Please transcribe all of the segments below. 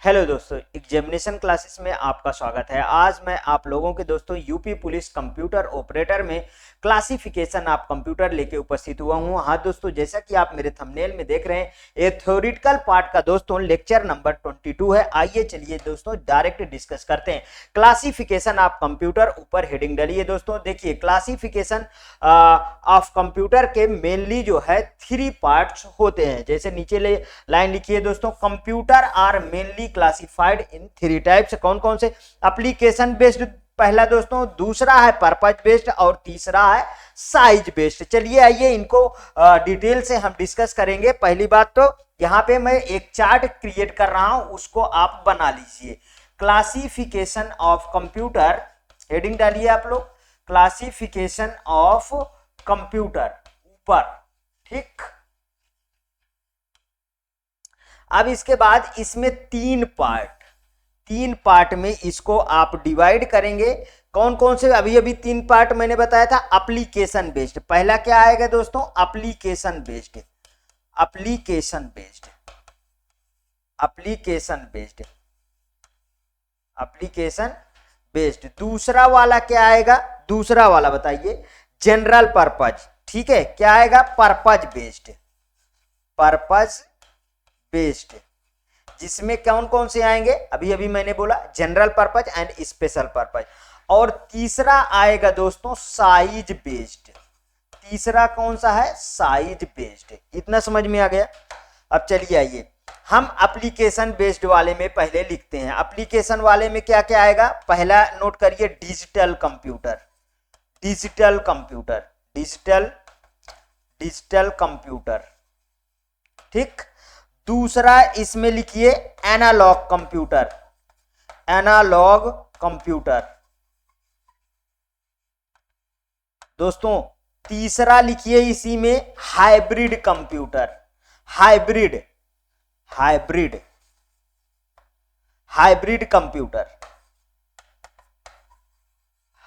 Hello दोस्तों, examination classes में आपका स्वागत है। आज मैं आप लोगों के दोस्तों यूपी पुलिस कंप्यूटर ऑपरेटर में क्लासिफिकेशन ऑफ कंप्यूटर लेके उपस्थित हुआ हूं। हाँ दोस्तों, जैसा कि आप मेरे थंबनेल में देख रहे हैं, ये थ्योरेटिकल पार्ट का दोस्तों लेक्चर नंबर 22 है। आइए चलिए दोस्तों डायरेक्ट डिस्कस करते हैं। क्लासिफिकेशन ऑफ कंप्यूटर ऊपर हेडिंग डालिए दोस्तों। देखिए, क्लासिफिकेशन ऑफ कंप्यूटर के मेनली जो है 3 पार्ट्स होते हैं। जैसे नीचे लाइन लिखिए दोस्तों, computer are mainly classified in 3 types. कौन कौन से? एप्लीकेशन बेस्ड पहला दोस्तों, दूसरा है पर्पज बेस्ड और तीसरा है साइज बेस्ड। चलिए आइए इनको डिटेल से हम डिस्कस करेंगे। पहली बात तो यहां पे मैं एक चार्ट क्रिएट कर रहा हूं, उसको आप बना लीजिए। क्लासिफिकेशन ऑफ कंप्यूटर, हेडिंग डालिए आप लोग, क्लासिफिकेशन ऑफ कंप्यूटर ऊपर, ठीक। अब इसके बाद इसमें 3 पार्ट में इसको आप डिवाइड करेंगे। कौन कौन से? अभी अभी 3 पार्ट मैंने बताया था। एप्लीकेशन बेस्ड पहला क्या आएगा दोस्तों? Application based, application based, application based, application based. दूसरा वाला क्या आएगा? दूसरा वाला बताइए, जनरल पर्पज। ठीक है, क्या आएगा? पर्पज बेस्ड, पर्पज बेस्ड, जिसमें कौन कौन से आएंगे? अभी अभी मैंने बोला, general purpose and special purpose. और तीसरा आएगा दोस्तों साइज बेस्ड। तीसरा कौन सा है? Size based. इतना समझ में आ गया? अब चलिए आइए हम एप्लीकेशन बेस्ड वाले में पहले लिखते हैं। एप्लीकेशन वाले में क्या क्या आएगा? पहला नोट करिए, digital computer, digital computer, digital computer, ठीक। दूसरा इसमें लिखिए एनालॉग कंप्यूटर, एनालॉग कंप्यूटर दोस्तों। तीसरा लिखिए इसी में hybrid computer, hybrid, hybrid, hybrid computer,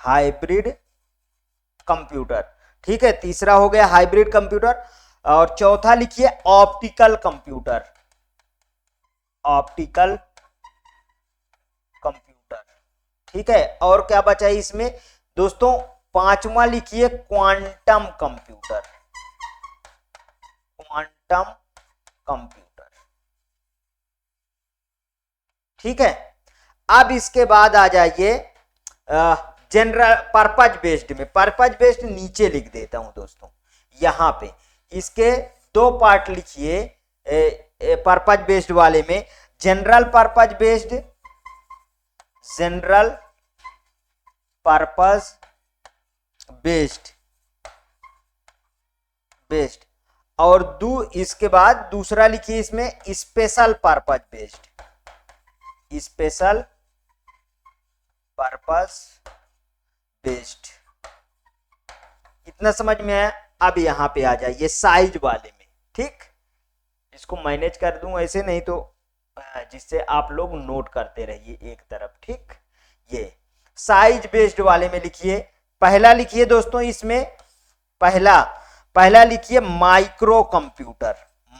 hybrid computer, ठीक है। तीसरा हो गया हाइब्रिड कंप्यूटर। और चौथा लिखिए ऑप्टिकल कंप्यूटर, ऑप्टिकल कंप्यूटर, ठीक है। और क्या बचा है इसमें दोस्तों? पांचवा लिखिए क्वांटम कंप्यूटर, क्वांटम कंप्यूटर, ठीक है। अब इसके बाद आ जाइए जनरल पर्पज बेस्ड में। पर्पज बेस्ड नीचे लिख देता हूं दोस्तों, यहां पे इसके 2 पार्ट लिखिए पर्पज बेस्ड वाले में। General purpose based, general purpose based, based. और इसके बाद दूसरा लिखिए इसमें special purpose based, special purpose based. इतना समझ में आया? अब यहां पे आ जाइए साइज वाले में, ठीक। इसको मैनेज कर दूं ऐसे, नहीं तो जिससे आप लोग नोट करते रहिए एक तरफ, ठीक। ये साइज बेस्ड वाले में लिखिए, पहला लिखिए दोस्तों इसमें, पहला लिखिए माइक्रो कंप्यूटर,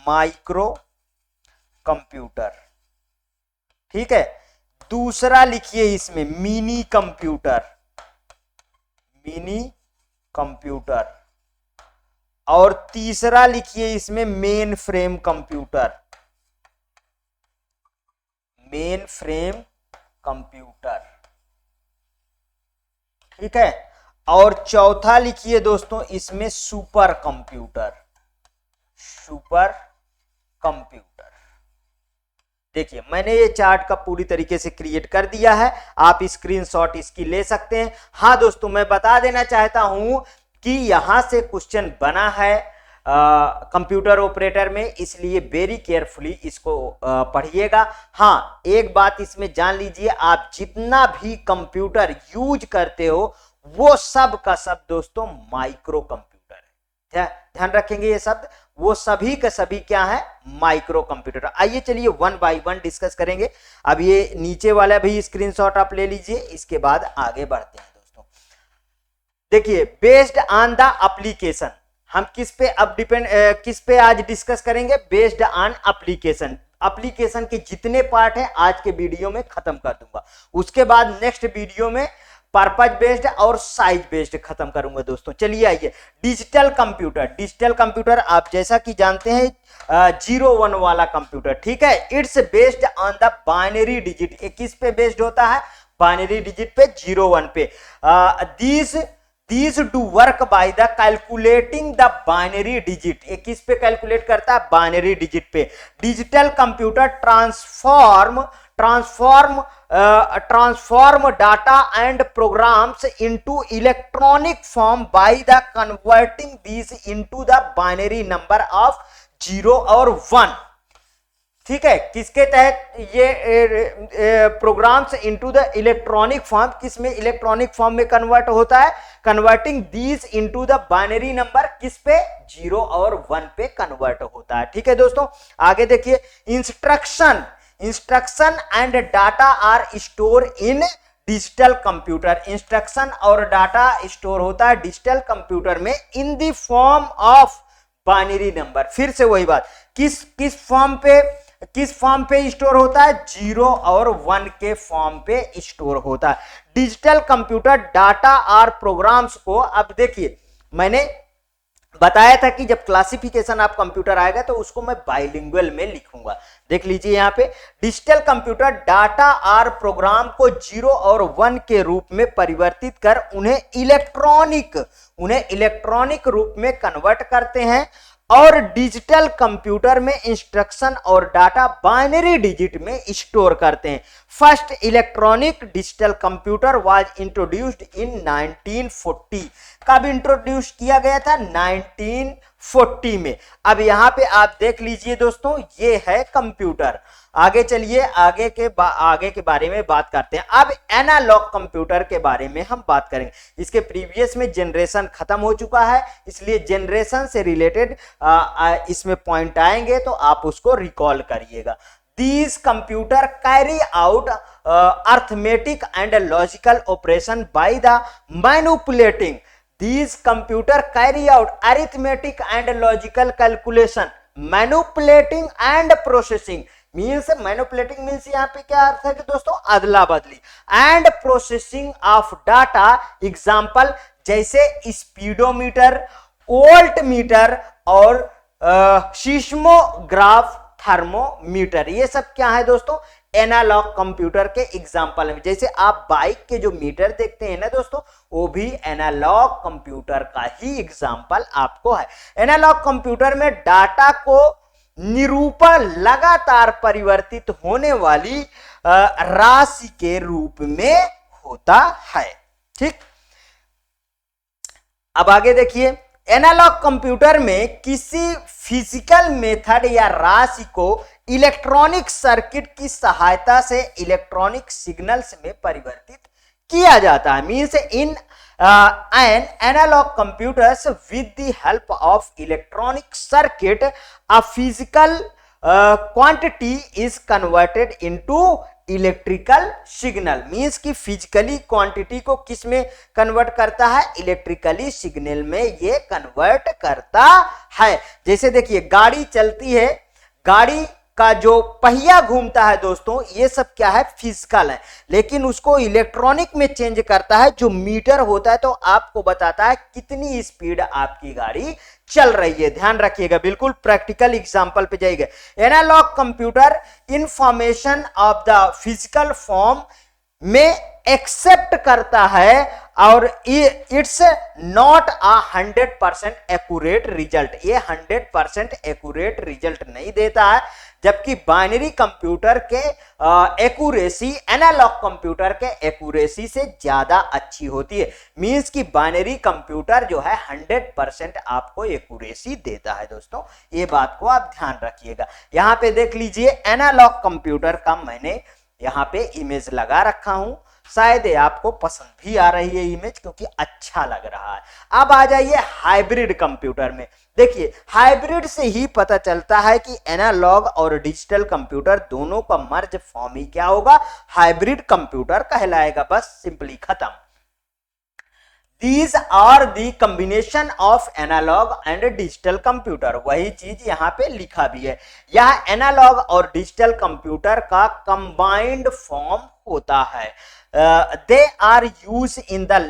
माइक्रो कंप्यूटर, ठीक है। दूसरा लिखिए इसमें मिनी कंप्यूटर, मिनी कंप्यूटर। और तीसरा लिखिए इसमें main frame computer, main frame computer, ठीक है। और चौथा लिखिए दोस्तों इसमें सुपर कंप्यूटर, सुपर कंप्यूटर। देखिए, मैंने ये चार्ट का पूरी तरीके से क्रिएट कर दिया है, आप स्क्रीनशॉट इसकी ले सकते हैं। हाँ दोस्तों, मैं बता देना चाहता हूं कि यहां से क्वेश्चन बना है कंप्यूटर ऑपरेटर में, इसलिए वेरी केयरफुली इसको पढ़िएगा। हाँ, एक बात इसमें जान लीजिए, आप जितना भी कंप्यूटर यूज करते हो वो सब का सब दोस्तों माइक्रो कंप्यूटर है। ध्यान रखेंगे ये शब्द, वो सभी का सभी क्या है? Micro computer. आइए चलिए 1 बाय 1 डिस्कस करेंगे। अब ये नीचे वाला भी स्क्रीनशॉट आप ले लीजिए, इसके बाद आगे बढ़ते हैं दोस्तों। देखिए, बेस्ड ऑन द एप्लीकेशन, हम किस पे अब किस पे आज डिस्कस करेंगे? Based on application. एप्लीकेशन के जितने पार्ट हैं आज के वीडियो में खत्म कर दूंगा। उसके बाद नेक्स्ट वीडियो में पर्पज बेस्ड और साइज बेस्ड खत्म करूंगा दोस्तों। चलिए आइए, डिजिटल कंप्यूटर आप जैसा कि जानते हैं 0-1 वाला कंप्यूटर, ठीक है। It's based on the binary digit. ये किस पे बेस्ड होता है? बाइनरी डिजिट पे, 0-1 पे। These do work by the calculating the binary digit। ये किस पे कैलकुलेट करता है? बाइनरी डिजिट पे। Digital computer transform data and programs into electronic form by the converting these into the binary number of 0 और 1। ठीक है, किसके तहत ये programs into the electronic form, किसमें? इलेक्ट्रॉनिक फॉर्म में कन्वर्ट होता है। Converting these into the binary number, किस पे? 0 और 1 पे कन्वर्ट होता है। ठीक है दोस्तों, आगे देखिए, instruction and data are store in digital computer. Instruction और डाटा स्टोर होता है डिजिटल कंप्यूटर में in the form of binary number. फिर से वही बात, किस फॉर्म पे स्टोर होता है? 0 और 1 के फॉर्म पे स्टोर होता है। डिजिटल कंप्यूटर डाटा और प्रोग्राम्स को, अब देखिए मैंने बताया था कि जब क्लासिफिकेशन ऑफ कंप्यूटर आएगा तो उसको मैं बाइलिंगुअल में लिखूंगा। देख लीजिए यहाँ पे, डिजिटल कंप्यूटर डाटा और प्रोग्राम को 0 और 1 के रूप में परिवर्तित कर उन्हें इलेक्ट्रॉनिक रूप में कन्वर्ट करते हैं और डिजिटल कंप्यूटर में इंस्ट्रक्शन और डाटा बाइनरी डिजिट में स्टोर करते हैं। First electronic digital computer was introduced in 1940। कब इंट्रोड्यूस किया गया था? 1940 में। अब यहां पे आप देख लीजिए दोस्तों, ये है कंप्यूटर। आगे चलिए, आगे के बारे में बात करते हैं। अब एनालॉग कंप्यूटर के बारे में हम बात करेंगे। इसके प्रीवियस में जनरेशन खत्म हो चुका है, इसलिए जनरेशन से रिलेटेड इसमें पॉइंट आएंगे तो आप उसको रिकॉल करिएगा। These computer carry out arithmetic and logical operation by the manipulating। These computer carry out arithmetic and logical calculation, manipulating and processing। Means manipulating means यहाँ पे क्या अर्थ है कि दोस्तों? अदला बदली। And processing of data, example जैसे स्पीडोमीटर, वोल्ट मीटर और सीस्मोग्राफ, थर्मोमीटर। ये सब क्या है दोस्तों? एनालॉग कंप्यूटर के एग्जाम्पल में। जैसे आप बाइक के जो मीटर देखते हैं ना दोस्तों, वो भी एनालॉग कंप्यूटर का ही एग्जाम्पल आपको है। एनालॉग कंप्यूटर में डाटा को निरूपण लगातार परिवर्तित होने वाली राशि के रूप में होता है। ठीक, अब आगे देखिए, एनालॉग कंप्यूटर में किसी फिजिकल मेथड या राशि को इलेक्ट्रॉनिक सर्किट की सहायता से इलेक्ट्रॉनिक सिग्नल्स में परिवर्तित किया जाता है। Means in an analog computers with the help of electronic circuit a physical quantity is converted into electrical signal. Means की फिजिकली क्वांटिटी को किस में कन्वर्ट करता है? इलेक्ट्रिकली सिग्नल में ये कन्वर्ट करता है। जैसे देखिए, गाड़ी चलती है, गाड़ी का जो पहिया घूमता है दोस्तों, ये सब क्या है? फिजिकल है, लेकिन उसको इलेक्ट्रॉनिक में चेंज करता है। जो मीटर होता है तो आपको बताता है कितनी स्पीड आपकी गाड़ी चल रही है। ध्यान रखिएगा, बिल्कुल प्रैक्टिकल एग्जांपल पे जाइएगा। Analog computer information of the physical form में एक्सेप्ट करता है और it's not a 100% accurate result. ये 100% एक्यूरेट रिजल्ट नहीं देता है, जबकि बाइनरी कंप्यूटर के एक्यूरेसी एनालॉग कंप्यूटर के एक्यूरेसी से ज्यादा अच्छी होती है। मींस कि बाइनरी कंप्यूटर जो है 100% आपको एक्यूरेसी देता है दोस्तों। ये बात को आप ध्यान रखिएगा। यहाँ पे देख लीजिए, एनालॉग कंप्यूटर का मैंने यहाँ पे इमेज लगा रखा हूं, शायद आपको पसंद भी आ रही है इमेज, क्योंकि अच्छा लग रहा है। अब आ जाइए हाइब्रिड कंप्यूटर में। देखिए, हाइब्रिड से ही पता चलता है कि एनालॉग और डिजिटल कंप्यूटर दोनों का मर्ज फॉर्म ही क्या होगा? हाइब्रिड कंप्यूटर कहलाएगा। बस सिंपली खत्म। These are the combination of analog and digital computer। वही चीज यहाँ पे लिखा भी है, यह एनालॉग और डिजिटल कंप्यूटर का कंबाइंड फॉर्म होता है। They are used in the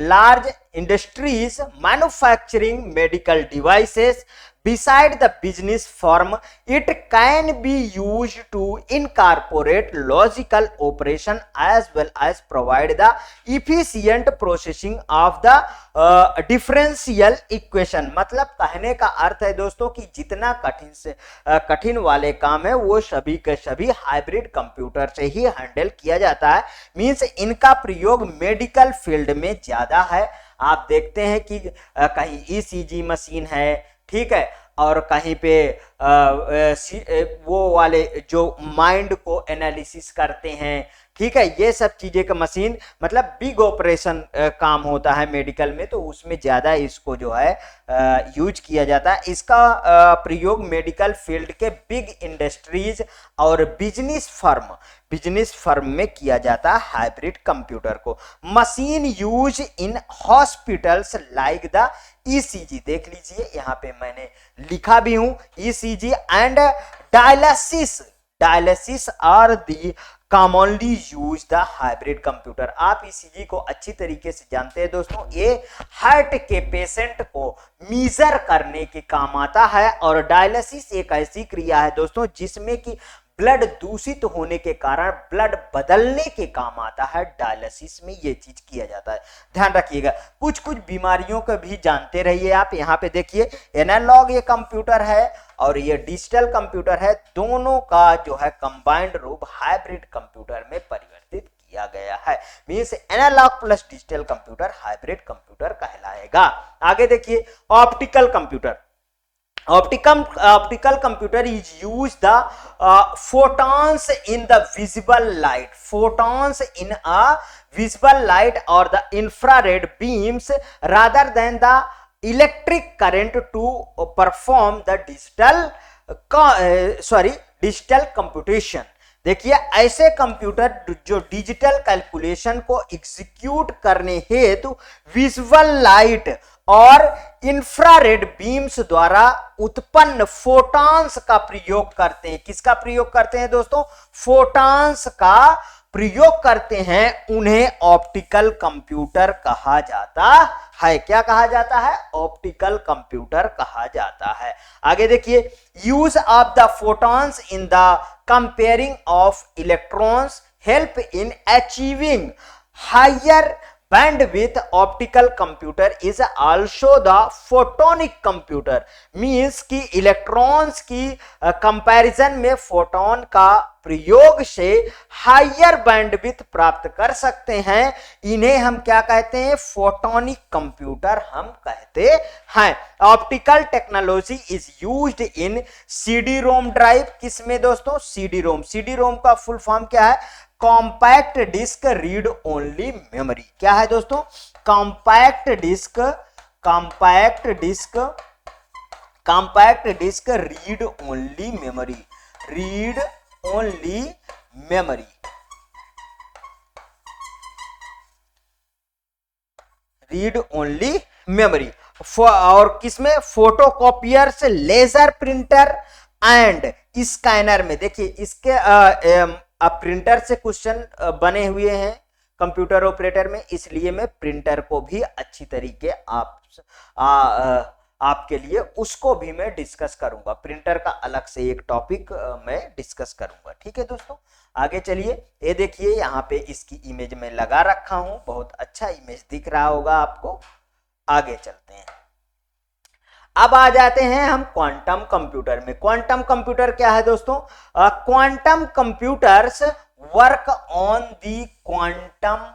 large industries, manufacturing medical devices। Beside the business firm, it can be used to incorporate logical operation as well as provide the efficient processing of the differential equation। मतलब कहने का अर्थ है दोस्तों कि जितना कठिन से कठिन वाले काम है वो सभी के सभी हाइब्रिड कंप्यूटर से ही हैंडल किया जाता है। मींस इनका प्रयोग मेडिकल फील्ड में ज्यादा है। आप देखते हैं कि कहीं ईसीजी मशीन है, ठीक है, और कहीं पे वो वाले जो माइंड को एनालिसिस करते हैं, ठीक है, ये सब चीजें का मशीन मतलब बिग ऑपरेशन काम होता है मेडिकल में, तो उसमें ज्यादा इसको जो है यूज किया जाता है। इसका प्रयोग मेडिकल फील्ड के बिग इंडस्ट्रीज और बिजनेस फर्म में किया जाता है हाइब्रिड कंप्यूटर को। Machine use in hospitals like the ECG, देख लीजिए यहाँ पे मैंने लिखा भी हूं, ECG and dialysis are the commonly use the hybrid computer. आप ईसीजी को अच्छी तरीके से जानते हैं दोस्तों, ये हार्ट के पेशेंट को मीजर करने के काम आता है, और डायलिसिस एक ऐसी क्रिया है दोस्तों जिसमें कि ब्लड दूषित होने के कारण ब्लड बदलने के काम आता है। डायलिसिस में ये चीज किया जाता है, ध्यान रखिएगा। कुछ कुछ बीमारियों को भी जानते रहिए आप। यहाँ पे देखिए एनालॉग ये कंप्यूटर है और ये डिजिटल कंप्यूटर है, दोनों का जो है कंबाइंड रूप हाइब्रिड कंप्यूटर में परिवर्तित किया गया है। Means analog plus digital computer hybrid computer कहलाएगा। आगे देखिए optical computer. Optical computer is use the photons in the visible light, photons in a visible light or the infrared beams rather than the electric current to perform the digital computation। देखिए ऐसे computer जो digital calculation को execute करने हेतु visual light और infrared beams द्वारा उत्पन्न photons का प्रयोग करते हैं। किसका प्रयोग करते हैं दोस्तों? फोटॉन्स का प्रयोग करते हैं, उन्हें ऑप्टिकल कंप्यूटर कहा जाता है। क्या कहा जाता है? ऑप्टिकल कंप्यूटर कहा जाता है। आगे देखिए use of the photons in the comparing of electrons help in achieving higher bandwidth। Optical computer is also the photonic computer. Means कि इलेक्ट्रॉन्स की कंपैरिजन में फोटोन का प्रयोग से हायर बैंडविड्थ प्राप्त कर सकते हैं। इन्हें हम क्या कहते हैं? फोटोनिक कंप्यूटर हम कहते हैं। Optical technology is used in CD ROM drive. किसमें दोस्तों? CD ROM. सीडी रोम का फुल फॉर्म क्या है? Compact disc read only memory. क्या है दोस्तों? Compact disc read only memory, read only memory, read only memory. और किसमें? Photocopiers, laser printer and scanner में। देखिए इसके अब प्रिंटर से क्वेश्चन बने हुए हैं कंप्यूटर ऑपरेटर में, इसलिए मैं प्रिंटर को भी अच्छी तरीके आपके लिए उसको भी मैं डिस्कस करूंगा। प्रिंटर का अलग से एक टॉपिक मैं डिस्कस करूंगा। ठीक है दोस्तों, आगे चलिए। ये देखिए यहाँ पे इसकी इमेज में लगा रखा हूं, बहुत अच्छा इमेज दिख रहा होगा आपको। आगे चलते हैं, अब आ जाते हैं हम क्वांटम कंप्यूटर में। क्वांटम कंप्यूटर क्या है दोस्तों? Quantum computers work on the quantum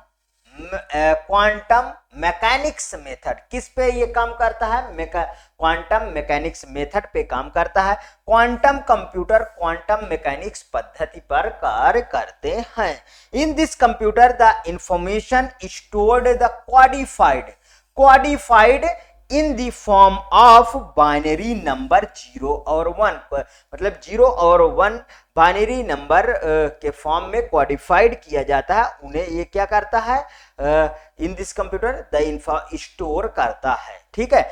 mechanics method. किस पे ये काम करता है? क्वांटम मैकेनिक्स मेथड पे काम करता है। क्वांटम कंप्यूटर क्वांटम मैकेनिक्स पद्धति पर कार्य करते हैं। In this computer the information stored the codified in the form of binary number 0 और 1, मतलब 0 और 1 बाइनरी नंबर के फॉर्म में कोडिफाइड किया जाता है, उन्हें ये क्या करता है, in this computer the info store करता है। ठीक है,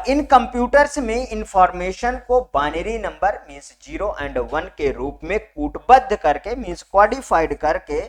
इन कंप्यूटर्स में इंफॉर्मेशन को बाइनरी नंबर मींस 0 एंड 1 के रूप में कूटबद्ध करके मींस कोडिफाइड करके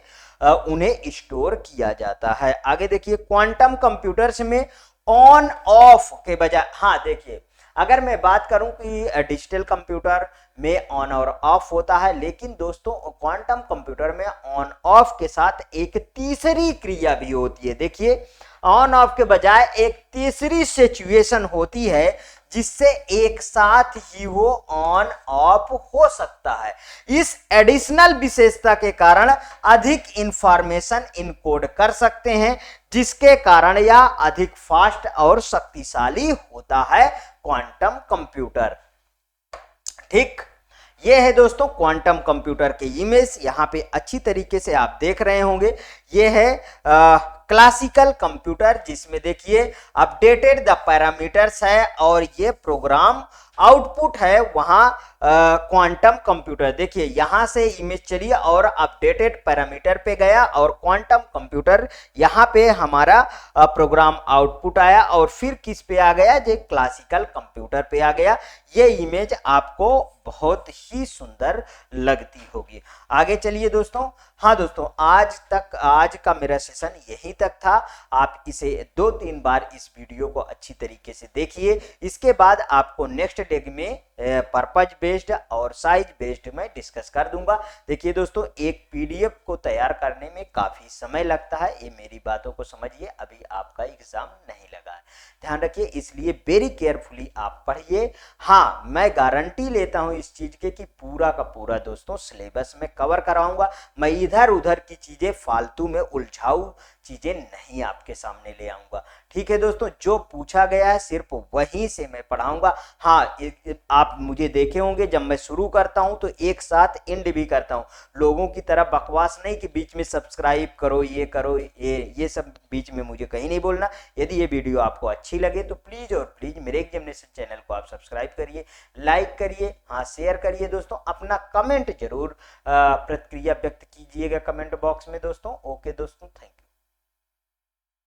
उन्हें स्टोर किया जाता है। आगे देखिए, क्वांटम कंप्यूटर्स में ऑन ऑफ के बजाय, हाँ देखिए, अगर मैं बात करूं कि डिजिटल कंप्यूटर में ऑन और ऑफ होता है, लेकिन दोस्तों क्वांटम कंप्यूटर में ऑन ऑफ के साथ एक तीसरी क्रिया भी होती है। देखिए, ऑन ऑफ के बजाय एक तीसरी सिचुएशन होती है जिससे एक साथ ही वो ऑन ऑफ हो सकता है। इस एडिशनल विशेषता के कारण अधिक इंफॉर्मेशन इनकोड कर सकते हैं, जिसके कारण यह अधिक फास्ट और शक्तिशाली होता है क्वांटम कंप्यूटर। ठीक, ये है दोस्तों क्वांटम कंप्यूटर के इमेज, यहां पे अच्छी तरीके से आप देख रहे होंगे। ये है क्लासिकल कंप्यूटर, जिसमें देखिए अपडेटेड द पैरामीटर्स है और ये प्रोग्राम आउटपुट है। वहां क्वांटम कंप्यूटर, देखिए यहां से इमेज चली और अपडेटेड पैरामीटर पे गया और क्वांटम कंप्यूटर यहां पे हमारा प्रोग्राम आउटपुट आया और फिर किस पे आ गया, जो क्लासिकल कंप्यूटर पे आ गया। ये इमेज आपको बहुत ही सुंदर लगती होगी। आगे चलिए दोस्तों, हाँ दोस्तों, आज का मेरा सेशन यहीं तक था। आप इसे 2-3 बार इस वीडियो को अच्छी तरीके से देखिए। इसके बाद आपको नेक्स्ट डे में पर्पज बेस्ड और साइज बेस्ड में डिस्कस कर दूंगा। देखिए दोस्तों, एक पीडीएफ को तैयार करने में काफी समय लगता है, ये मेरी बातों को समझिए। अभी आपका एग्जाम नहीं लगा है, ध्यान रखिए, इसलिए वेरी केयरफुली आप पढ़िए। हाँ, मैं गारंटी लेता हूं इस चीज के कि पूरा का पूरा दोस्तों सिलेबस में कवर कराऊंगा। मैं इधर उधर की चीजें फालतू में उलझाऊ चीजें नहीं आपके सामने ले आऊंगा। ठीक है दोस्तों, जो पूछा गया है सिर्फ वहीं से मैं पढ़ाऊंगा। हाँ, आप मुझे देखे होंगे जब मैं शुरू करता हूं तो एक साथ एंड भी करता हूं। लोगों की तरह बकवास नहीं कि बीच में सब्सक्राइब करो, ये करो, ये सब बीच में मुझे कहीं नहीं बोलना। यदि ये वीडियो आपको अच्छी लगे तो प्लीज और प्लीज मेरे एग्जामिनेशन चैनल को आप सब्सक्राइब करिए, लाइक करिए, हाँ शेयर करिए दोस्तों। अपना कमेंट जरूर प्रतिक्रिया व्यक्त कीजिएगा कमेंट बॉक्स में दोस्तों। ओके दोस्तों, थैंक यू।